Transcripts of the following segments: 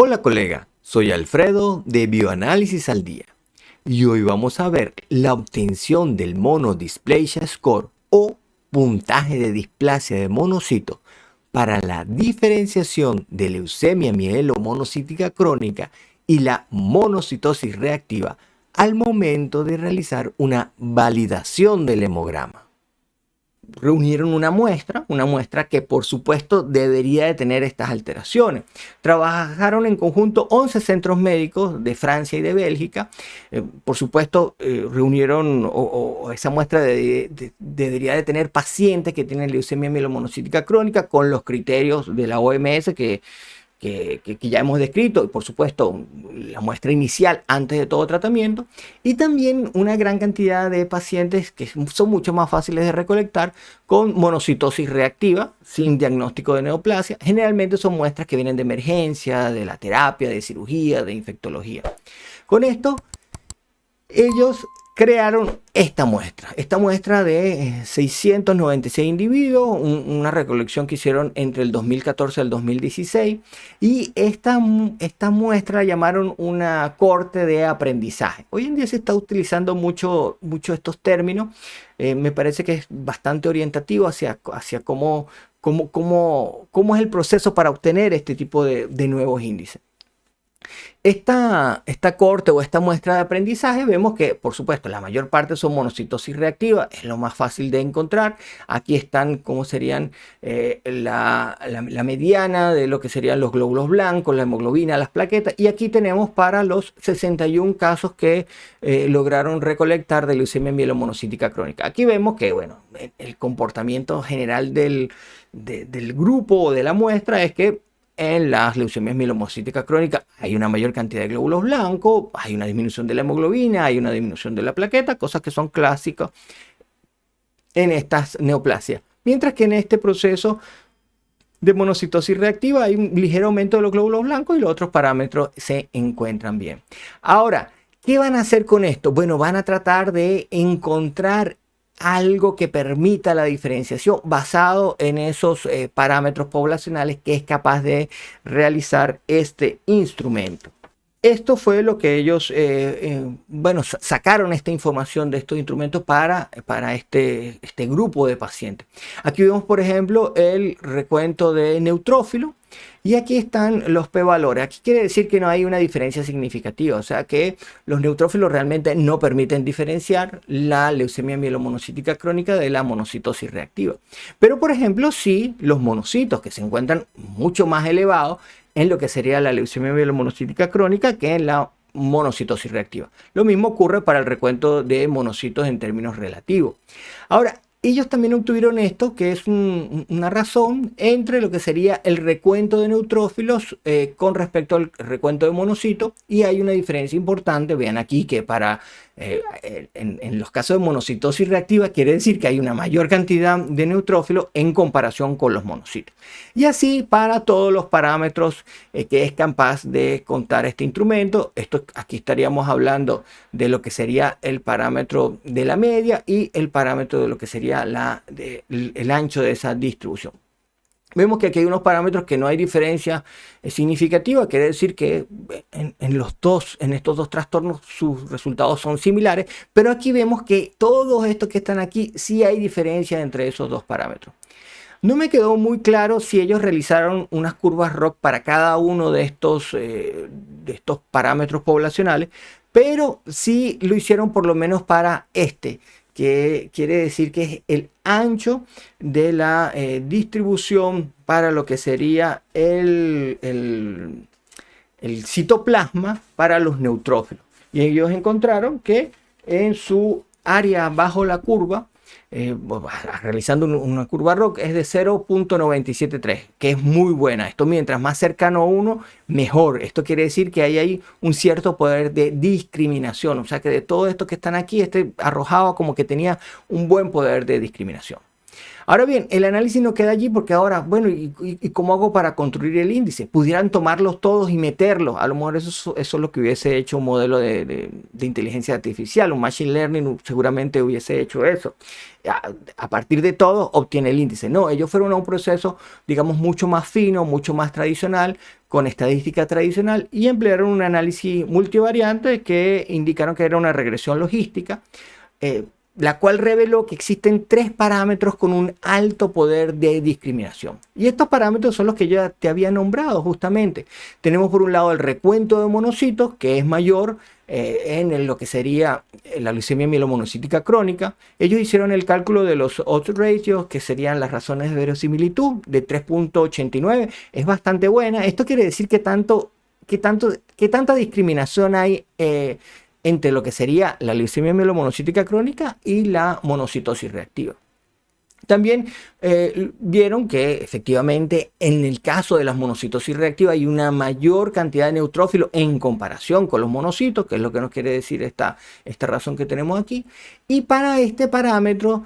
Hola colega, soy Alfredo de Bioanálisis al Día y hoy vamos a ver la obtención del Monodysplasia Score o puntaje de displasia de monocitos para la diferenciación de leucemia mielomonocítica crónica y la monocitosis reactiva al momento de realizar una validación del hemograma. Reunieron una muestra que por supuesto debería de tener estas alteraciones. Trabajaron en conjunto 11 centros médicos de Francia y de Bélgica. Por supuesto, reunieron esa muestra debería de tener pacientes que tienen leucemia mielomonocítica crónica con los criterios de la OMS que ya hemos descrito, y por supuesto la muestra inicial antes de todo tratamiento, y también una gran cantidad de pacientes que son mucho más fáciles de recolectar con monocitosis reactiva sin diagnóstico de neoplasia. Generalmente son muestras que vienen de emergencia, de la terapia, de cirugía, de infectología. Con esto ellos crearon esta muestra de 696 individuos, una recolección que hicieron entre el 2014 y el 2016, y esta muestra la llamaron una corte de aprendizaje. Hoy en día se está utilizando mucho estos términos. Me parece que es bastante orientativo hacia cómo es el proceso para obtener este tipo de nuevos índices. Esta corte o esta muestra de aprendizaje vemos que, por supuesto, la mayor parte son monocitosis reactiva, es lo más fácil de encontrar. Aquí están como serían la mediana de lo que serían los glóbulos blancos, la hemoglobina, las plaquetas. Y aquí tenemos para los 61 casos que lograron recolectar de leucemia mielomonocítica crónica. Aquí vemos que, bueno, el comportamiento general del grupo o de la muestra es que en las leucemias mielomonocíticas crónicas hay una mayor cantidad de glóbulos blancos, hay una disminución de la hemoglobina, hay una disminución de la plaqueta, cosas que son clásicas en estas neoplasias. Mientras que en este proceso de monocitosis reactiva hay un ligero aumento de los glóbulos blancos y los otros parámetros se encuentran bien. Ahora, ¿qué van a hacer con esto? Bueno, van a tratar de encontrar algo que permita la diferenciación basado en esos parámetros poblacionales que es capaz de realizar este instrumento. Esto fue lo que ellos, sacaron esta información de estos instrumentos para este grupo de pacientes. Aquí vemos, por ejemplo, el recuento de neutrófilo. Y aquí están los p-valores. Aquí quiere decir que no hay una diferencia significativa, o sea que los neutrófilos realmente no permiten diferenciar la leucemia mielomonocítica crónica de la monocitosis reactiva. Pero, por ejemplo, sí los monocitos, que se encuentran mucho más elevados en lo que sería la leucemia mielomonocítica crónica que en la monocitosis reactiva. Lo mismo ocurre para el recuento de monocitos en términos relativos. Ahora, ellos también obtuvieron esto, que es una razón entre lo que sería el recuento de neutrófilos con respecto al recuento de monocitos, y hay una diferencia importante. Vean aquí que en los casos de monocitosis reactiva quiere decir que hay una mayor cantidad de neutrófilos en comparación con los monocitos. Y así para todos los parámetros que es capaz de contar este instrumento. Aquí estaríamos hablando de lo que sería el parámetro de la media y el parámetro de lo que sería el ancho de esa distribución. Vemos que aquí hay unos parámetros que no hay diferencia significativa, quiere decir que en estos dos trastornos sus resultados son similares, pero aquí vemos que todos estos que están aquí sí hay diferencia entre esos dos parámetros. No me quedó muy claro si ellos realizaron unas curvas ROC para cada uno de estos parámetros poblacionales, pero sí lo hicieron por lo menos para que quiere decir que es el ancho de la distribución para lo que sería el citoplasma para los neutrófilos. Y ellos encontraron que en su área bajo la curva, realizando una curva ROC, es de 0.973, que es muy buena. Esto mientras más cercano a 1, mejor. Esto quiere decir que hay un cierto poder de discriminación. O sea que de todo esto que están aquí, arrojaba como que tenía un buen poder de discriminación. Ahora bien, el análisis no queda allí porque ahora, bueno, ¿y cómo hago para construir el índice? Pudieran tomarlos todos y meterlos. A lo mejor eso es lo que hubiese hecho un modelo de inteligencia artificial, un machine learning seguramente hubiese hecho eso. A partir de todo obtiene el índice. No, ellos fueron a un proceso, digamos, mucho más fino, mucho más tradicional, con estadística tradicional y emplearon un análisis multivariante que indicaron que era una regresión logística. La cual reveló que existen 3 parámetros con un alto poder de discriminación. Y estos parámetros son los que yo te había nombrado justamente. Tenemos por un lado el recuento de monocitos, que es mayor en lo que sería la leucemia mielomonocítica crónica. Ellos hicieron el cálculo de los odds ratios, que serían las razones de verosimilitud, de 3.89. Es bastante buena. Esto quiere decir que tanta discriminación hay entre lo que sería la leucemia mielomonocítica crónica y la monocitosis reactiva. También vieron que efectivamente en el caso de las monocitosis reactivas hay una mayor cantidad de neutrófilos en comparación con los monocitos, que es lo que nos quiere decir esta razón que tenemos aquí. Y para este parámetro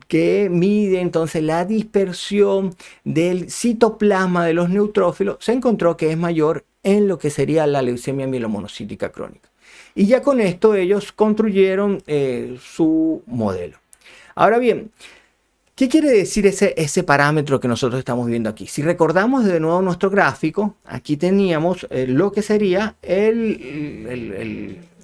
que mide entonces la dispersión del citoplasma de los neutrófilos, se encontró que es mayor en lo que sería la leucemia mielomonocítica crónica. Y ya con esto ellos construyeron su modelo. Ahora bien, ¿qué quiere decir ese parámetro que nosotros estamos viendo aquí? Si recordamos de nuevo nuestro gráfico, aquí teníamos lo que sería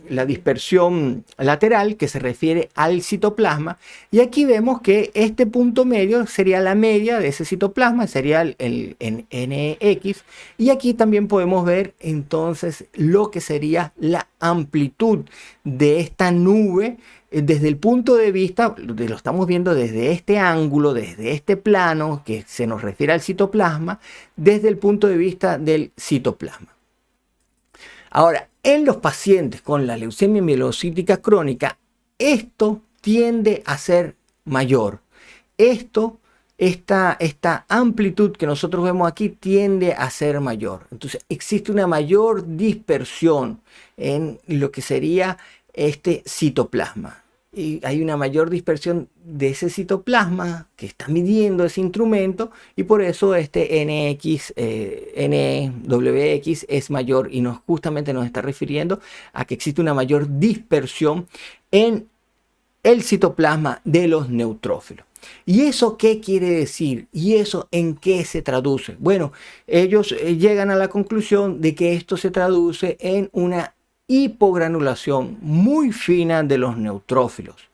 la dispersión lateral que se refiere al citoplasma, y aquí vemos que este punto medio sería la media de ese citoplasma, sería el NX, y aquí también podemos ver entonces lo que sería la amplitud de esta nube desde el punto de vista, lo estamos viendo desde este ángulo, desde este plano que se nos refiere al citoplasma, desde el punto de vista del citoplasma. Ahora, en los pacientes con la leucemia mielocítica crónica, esto tiende a ser mayor. Esta amplitud que nosotros vemos aquí tiende a ser mayor. Entonces, existe una mayor dispersión en lo que sería este citoplasma. Y hay una mayor dispersión de ese citoplasma que está midiendo ese instrumento, y por eso este NWX es mayor, y justamente nos está refiriendo a que existe una mayor dispersión en el citoplasma de los neutrófilos. ¿Y eso qué quiere decir? ¿Y eso en qué se traduce? Bueno, ellos llegan a la conclusión de que esto se traduce en una hipogranulación muy fina de los neutrófilos.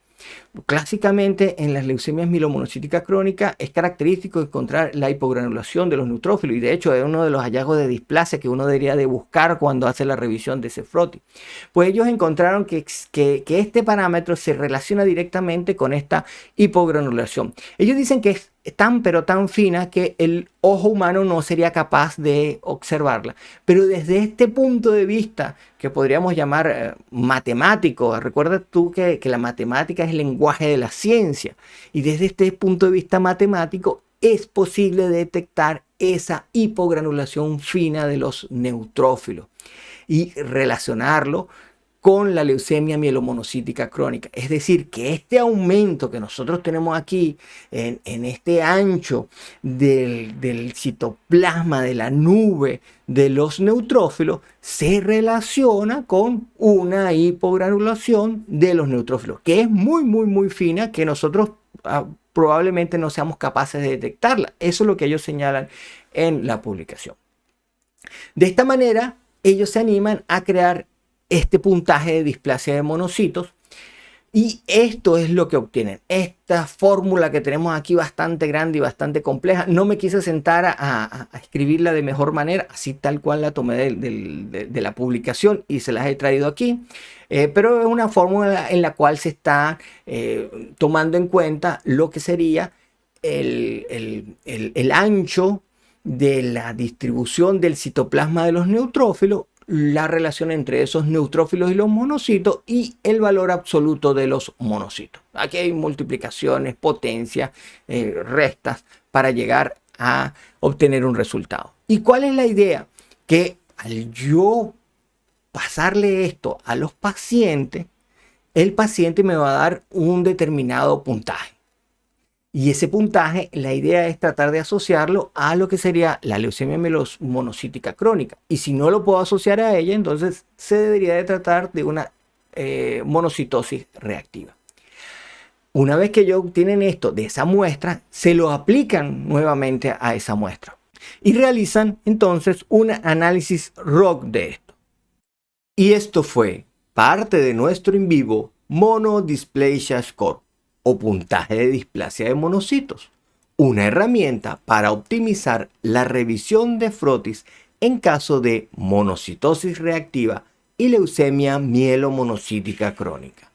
Clásicamente en las leucemias mielomonocíticas crónicas es característico encontrar la hipogranulación de los neutrófilos, y de hecho es uno de los hallazgos de displasia que uno debería de buscar cuando hace la revisión de ese froti. Pues ellos encontraron que este parámetro se relaciona directamente con esta hipogranulación. Ellos dicen que es tan pero tan fina que el ojo humano no sería capaz de observarla, pero desde este punto de vista que podríamos llamar matemático, recuerda tú que la matemática es el lenguaje de la ciencia, y desde este punto de vista matemático es posible detectar esa hipogranulación fina de los neutrófilos y relacionarlo con la leucemia mielomonocítica crónica. Es decir, que este aumento que nosotros tenemos aquí en este ancho del citoplasma, de la nube de los neutrófilos, se relaciona con una hipogranulación de los neutrófilos, que es muy, muy, muy fina, que nosotros probablemente no seamos capaces de detectarla. Eso es lo que ellos señalan en la publicación. De esta manera, ellos se animan a crear este puntaje de displasia de monocitos, y esto es lo que obtienen. Esta fórmula que tenemos aquí, bastante grande y bastante compleja, no me quise sentar a escribirla de mejor manera, así tal cual la tomé de la publicación y se las he traído aquí, pero es una fórmula en la cual se está tomando en cuenta lo que sería el ancho de la distribución del citoplasma de los neutrófilos, la relación entre esos neutrófilos y los monocitos, y el valor absoluto de los monocitos. Aquí hay multiplicaciones, potencias, restas para llegar a obtener un resultado. ¿Y cuál es la idea? Que al yo pasarle esto a los pacientes, el paciente me va a dar un determinado puntaje. Y ese puntaje, la idea es tratar de asociarlo a lo que sería la leucemia monocítica crónica. Y si no lo puedo asociar a ella, entonces se debería de tratar de una monocitosis reactiva. Una vez que ellos obtienen esto de esa muestra, se lo aplican nuevamente a esa muestra y realizan entonces un análisis ROC de esto. Y esto fue parte de nuestro en vivo Monodysplasia Score o puntaje de displasia de monocitos, una herramienta para optimizar la revisión de frotis en caso de monocitosis reactiva y leucemia mielomonocítica crónica.